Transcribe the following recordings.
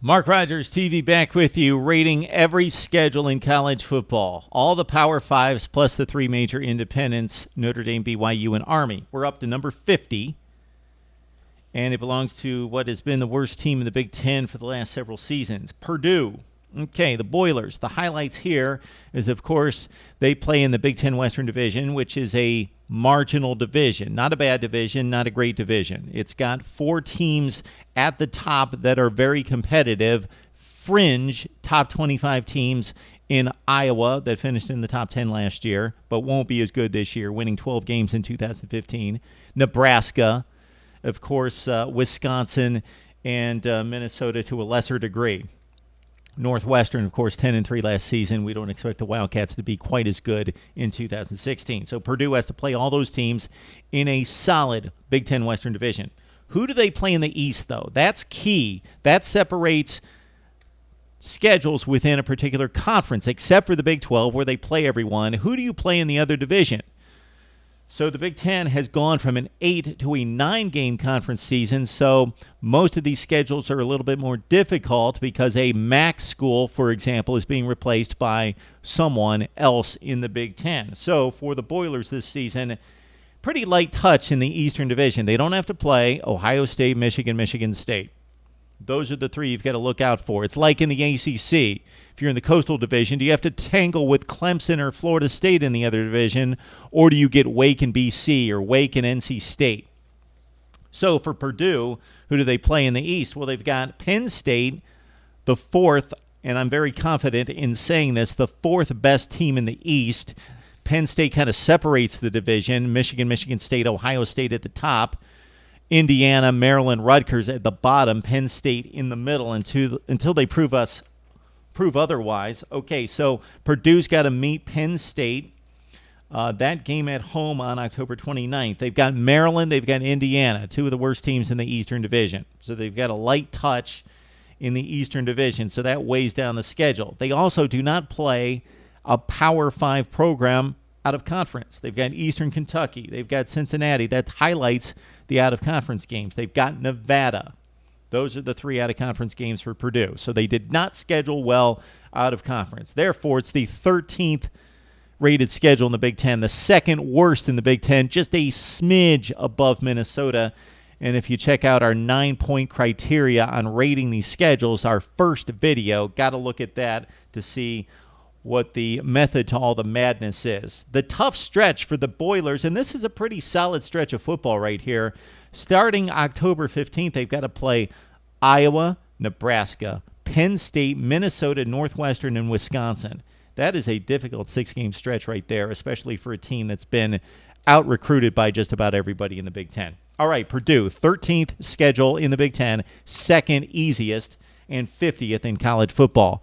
Mark Rogers TV back with you, rating every schedule in college football. All the Power Fives plus the three major independents, Notre Dame, BYU, and Army. We're up to number 50, and it belongs to what has been the worst team in the Big Ten for the last several seasons, Purdue. Okay, the Boilers. The highlights here is, of course, they play in the Big Ten Western Division, which is a marginal division. Not a bad division, not a great division. It's got four teams at the top that are very competitive, fringe top 25 teams in Iowa that finished in the top 10 last year, but won't be as good this year, winning 12 games in 2015. Nebraska, of course, Wisconsin, and Minnesota to a lesser degree. Northwestern, of course, 10-3 last season. We don't expect the Wildcats to be quite as good in 2016. So Purdue has to play all those teams in a solid Big Ten Western Division. Who do they play in the East, though? That's key. That separates schedules within a particular conference, except for the Big 12, where they play everyone. Who do you play in the other division? So the Big Ten has gone from an 8 to a 9-game conference season, so most of these schedules are a little bit more difficult because a MAC school, for example, is being replaced by someone else in the Big Ten. So for the Boilers this season, pretty light touch in the Eastern Division. They don't have to play Ohio State, Michigan, Michigan State. Those are the three you've got to look out for. It's like in the ACC. If you're in the Coastal Division, do you have to tangle with Clemson or Florida State in the other division, or do you get Wake and BC or Wake and NC State? So for Purdue, who do they play in the East? Well, they've got Penn State, the fourth, and I'm very confident in saying this, the fourth best team in the East. Penn State kind of separates the division. Michigan, Michigan State, Ohio State at the top. Indiana, Maryland, Rutgers at the bottom, Penn State in the middle until they prove otherwise. Okay, so Purdue's got to meet Penn State. That game at home on October 29th. They've got Maryland, they've got Indiana, two of the worst teams in the Eastern Division. So they've got a light touch in the Eastern Division, so that weighs down the schedule. They also do not play a Power 5 program out of conference. They've got Eastern Kentucky. They've got Cincinnati. That highlights the out-of-conference games. They've got Nevada. Those are the three out-of-conference games for Purdue. So they did not schedule well out of conference. Therefore, it's the 13th rated schedule in the Big Ten, the second worst in the Big Ten, just a smidge above Minnesota. And if you check out our 9-point criteria on rating these schedules, our first video, got to look at that to see what the method to all the madness is. The tough stretch for the Boilers, and this is a pretty solid stretch of football right here. Starting October 15th, they've got to play Iowa, Nebraska, Penn State, Minnesota, Northwestern, and Wisconsin. That is a difficult 6-game stretch right there, especially for a team that's been out-recruited by just about everybody in the Big Ten. All right, Purdue, 13th schedule in the Big Ten, second easiest, and 50th in college football.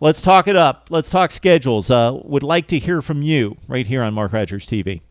Let's talk it up. Let's talk schedules. Would like to hear from you right here on Mark Rogers TV.